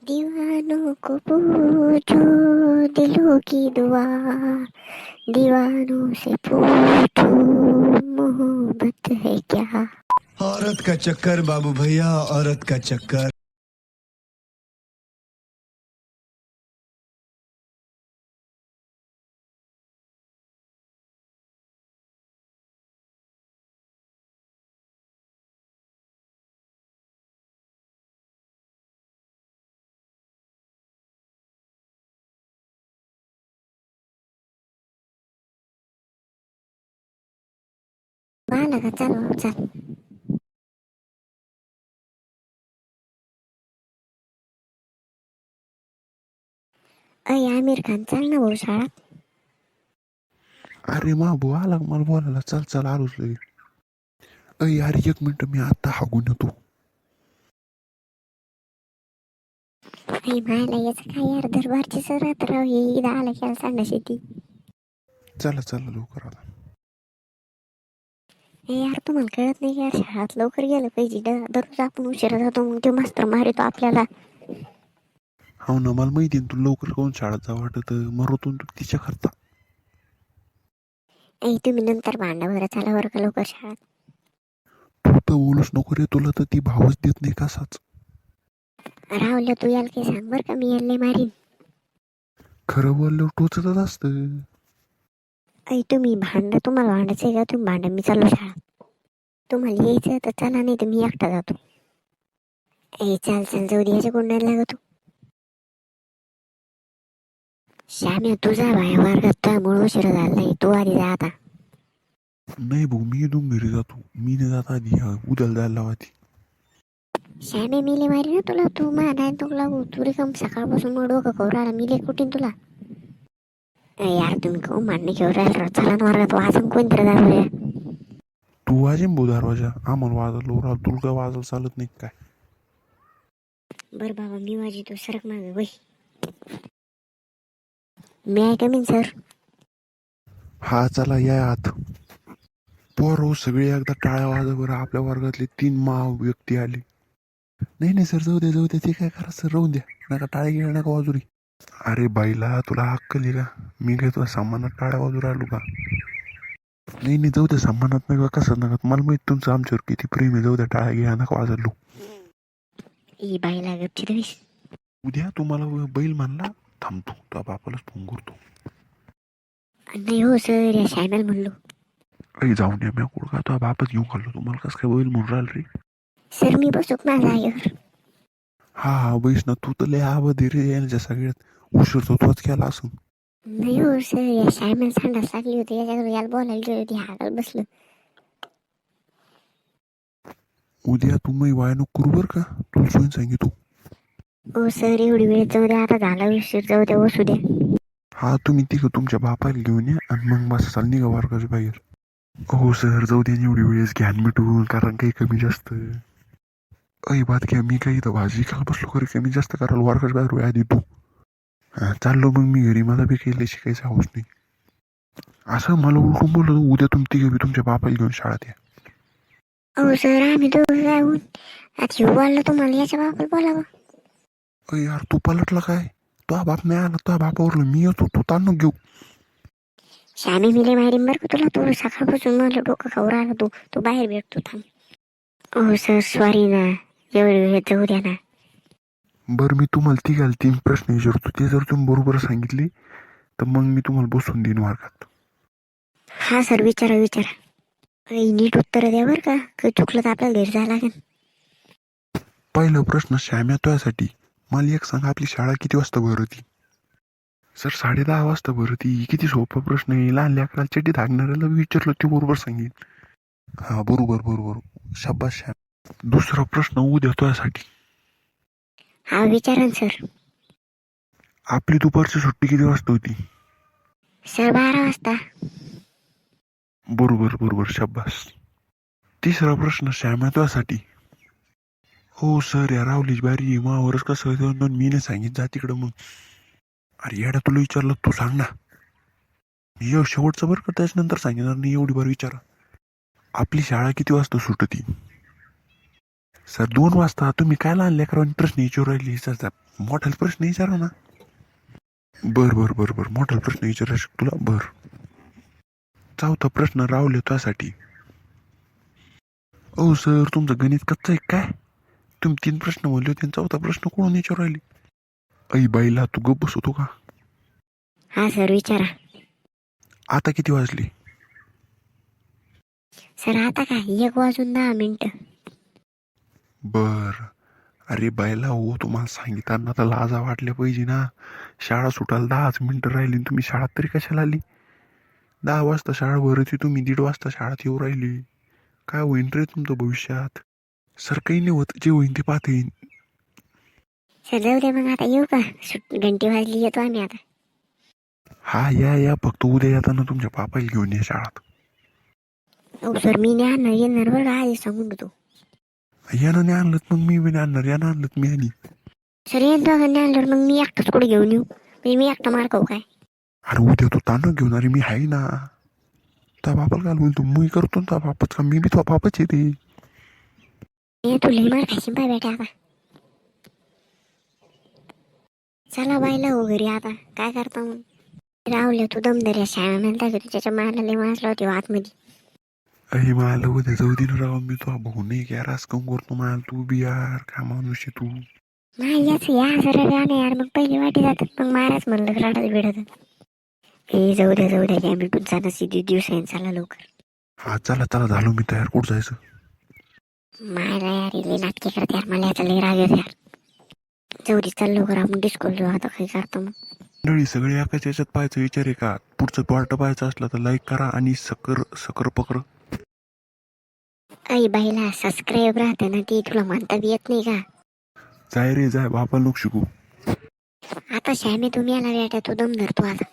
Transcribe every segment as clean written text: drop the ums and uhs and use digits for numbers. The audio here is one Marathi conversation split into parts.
दीवानों को पूछो दिलों की दुआ, दीवानों से पूछो मोहब्बत है क्या। औरत का चक्कर बाबू भैया, औरत का चक्कर. मला का चल भाऊ, चल. अय आमिर खान चल ना भाऊ शाळात. अरे मा भाऊ आला मला बोलायला, चल चल आलोच लगे. अय अरे 1 मिनिट, मी आता हागून येतो. अय मायला याचं काय यार, दरबारची सरात राव, हे इथं आला की सांगा शेती. चला चला लवकर आता. हे यार तुम्हाला कळत नाही की यार, शाळात लवकर गेलं पाहिजे. दररोज आपण उशिरा जातो, मग ते मास्तर मारितो आपल्याला. हो ना, मला माहिती आहे तू लवकर कोण शाळेत जा वाटत, मरतून तू तिच्या करता. ऐ तुम्ही नंतर भांडा बरं, चला बरं का लवकर शाळात. तू तर बोलूच नको रे, तुला तर ती भावच देत नाही कसाच. राहुल्या तू याला काही सांग बरं का, मी याला मारीन. खरं बोलल्यावर टोचतच असतं. ऐ तुम्ही तुम्हाला भांडायचं आहे का, तुम्ही भांडा, मी चाललो शाळा. तुम्हाला यायचं तर चला, नाही तर मी एकटा जातो. ए चल चल, जाऊ दे, याच्या कोण नाही लागतो. श्याम्या तुझा भाई वर्गात त्यामुळे उशिरा झालाय, तू आधी जा आता. नाही भाऊ, मी इथून घरी जातो, मी नाही जात आधी, उद्याला जायला लावा ती. श्याम्या मिले मारी ना तुला, तू नाही तुला तू रिकम सकाळपासून मग डोकं करू राहिला, मिले कुठे तुला. यार तुम्ही कहू मान्य घेऊन राहिला, चला ना वर्गात, वाजून कोणतरी दारूया. तू वाजेन भाऊ दरवाजा, आम्हाला वाजलो राव, तुला काय वाजल चालत नाही काय. बर बाबा मी वाजितो, सरक मागे वय. मी आहे कमीन सर. हा चला या आत. पोर सगळे एकदा टाळ्या वाजा बरं, आपल्या वर्गातले 3 व्यक्ती आले. नाही नाही सर, जाऊ द्या ते काय करा सर, राहून द्या, नका टाळ्या घ्या, नका वाजुरी. अरे बाईला तुला अक्कल आहे का, मी घेतो सामानात टाळ्या वाजू राहिलो का. नाही नाही जाऊ द्या, सामानात नका, कसं नका, मला माहिती तुमचं आमच्यावर किती प्रेम आहे, जाऊ द्या, टाळ्या घ्या, नका वाजलो. ई बाईला गपची तुम्ही. उद्या तुम्हाला बैल म्हणला, थांबतो त्या बापालाच फोन करतो. नाही हो सर, या श्यामेल म्हणलो. काही जाऊन या, मी कुठं का बापच घेऊन खाल्लो, तुम्हाला कसं काय बैल म्हणून राहिल रे. सर मी बसू ना जागेवर. हा बैस ना, तू तर लय आबद रे यांच्या सगळ्यात, उशीर तो तोच केला असून. नाही हो सर, या श्यामेल संडास लागली होती, याच्याकडे याला बोलायला गेली होती, हातात बसलं. उद्या तुम्ही वाया नको करू बरं का, तुला सोयीन सांगितो. हो सर, एवढी वेळ जाऊ द्या, आता झाला उशीर, जाऊ द्या, बसू द्या. हा तुम्ही तिघं तुमच्या बापाला घेऊन या, आणि मग बस चाल निघा वर्गाच्या बाहेर. हो सर, जाऊ द्या, एवढी वेळेस घ्यान मिटून, कारण काही कमी जास्त. अय बात घ्या, मी काही तर भाजी खाल बसलो, खरी कमी जास्त करायला वर्गाच्या बाहेर वेळा दे तू. हा चाललो मग मी घरी, मला बी काही शिकायचं हवंच नाही. असं मला उलटून बोललो, उद्या तुम्ही तिघं बी तुमच्या बापाला घेऊन शाळेत या. हो सर, आम्ही दोघं जाऊन आता येऊ बोललो, तुम्हाला याच्या बापाला बोलावं. अय यार तू पलटला काय, तो बाप नाही आला, तो बापावरलं मी येतो, तू ताणून घेऊ. श्यामी मिले मारीन बरं का तुला, तू सकाळपासून मला डोकं खाऊ राहिला, तू बाहेर भेटतो थांब. हो सर सॉरी ना, एवढी वेळ जाऊ द्या ना. बरं मी तुम्हाला तिघाला 3 प्रश्न विचारतो, ते जर तुम्ही बरोबर सांगितले तर मग मी तुम्हाला बसून देईन वर्गात. हा सर, विचारा. नीट उत्तर द्या बरं का, काही चुकलं तर आपल्याला घरी जायला लागेल. पहिला प्रश्न श्याम्या तुझ्यासाठी, मला एक सांग, आपली शाळा किती वाजता भरती. सर 10:30 वाजता भरती. किती सोपा प्रश्न आहे, लहान लेकराला चड्डी धागणाऱ्याला विचारलं ते बरोबर सांगेल. हा बरोबर, शाबास श्याम. दुसरा प्रश्न उद्या तुझ्यासाठी. हा विचारा सर. आपली दुपारची सुट्टी किती वाजता होती. सर 12 वाजता. बरोबर शाबास. तिसरा प्रश्न श्याम्या तुझ्यासाठी. हो सर, या रावलीच बारी मावरच कसं मी नाही सांगित, जा तिकडं मग. अरे येडा, तुला विचारलं तू सांग ना. शेवटचं बरं का, त्याच्यानंतर सांगितणार नाही, एवढी बार विचारा. आपली शाळा किती वाजता सुटती. सर 2 वाजता तुम्ही काय लहान लेकरांनी प्रश्न विचारू राहिली सर मोठाले प्रश्न विचारा ना. बर मोठाले प्रश्न विचारायचे तुला. बर, चौथा प्रश्न रावले त्यासाठी. ओ सर तुमचं गणित कच्चं आहे काय? तुम्ही 3 प्रश्न म्हणले होते, चौथा प्रश्न कोण विचारू राहिली? ऐ बाईला तू गप्प बसवतो का? हा सर विचारा. आता किती वाजली? सर आता काय 1:10 बर. अरे बायला हो, तुम्हाला सांगितलं तर लाजा वाटल्या पाहिजे ना. शाळा सुटायला 10च मिनिटं राहिली, तुम्ही शाळात तरी कशाला आली? 10 वाजता शाळा भरायची, तुम्ही 1:30 वाजता शाळेत येऊ राहिली. काय होईन रे तुमचं भविष्यात? सर काही नाही होत, जे होईन ते पाहता येईन. सर जाऊ दे मग आता येऊ का? घंटी वाजली येतो आम्ही आता. हा या फक्त उद्या येताना तुमच्या पापाला घेऊन ये शाळेत. हो सर मी नाही येणार बरं का, आधी सांगून देतो. यानं नाही आणलं मग मी बी नाही आणणार, यानं आणलं मी आणि. सर येईन दोघांनी आणल्यावर मग मी एकटाच कुठे घेऊन येऊ? म्हणजे मी एकटा मार खाऊ काय? अरे उद्या तू तांडव घेऊन, अरे मी आहे ना. त्या बापाला काय बोलतो, मी करतो ना बापाच का, मी बी तो बापाच येते. हे तू लई मार खायची पाय बेटा आता. चला बायला हो घरी आता, काय करता मग? रावले तू दमदर्या शाळा म्हणता की तुझ्या मारला लई वाजला होती आतमध्ये. अरे मला उद्या जाऊ दे ना राव, मी तो भाऊ नाही की यार, आज कम करतो मला तू बी यार, काय माणूस आहे तू. नाही याच या जरा राहणे यार, मग पहिली वाटी जातात मग माराच म्हणलं रडत बिडत. ए जाऊ द्या काय मिटून जाणं सिधी दिवस आहे, चला लवकर. हा चला झालो मी तयार, कुठं जायचं? मायला यार लई नाटके करते यार, मला याचा लई राग येतो यार. जाऊ दे चल लवकर, आपण डिस्को जाऊ आता, काही करतो मग. मंडळी सगळे एकाच याच्यात पाहायचं विचार आहे का? पुढचं पार्ट पाहायचं असलं तर लाईक करा आणि सकर पकर. आई बाईला सबस्क्राईब राहते ना, ती तुला म्हणता बी येत नाही का? जाय रे जाय, बापाला नको शिकू. आता श्यामे तुम्ही आला बेटा, तू दम धरतो आता.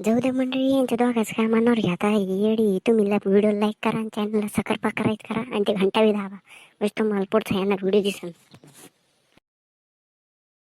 जाऊ दे मंडळी, यांच्या दोघांच काय मनावर घ्या येडी. तुम्ही व्हिडिओ लाईक करा आणि चॅनलला सकरपा करायचं करा आणि ते घंटा बी दाबा, म्हणजे तुम्हाला पुढचा येणार व्हिडिओ दिसेल.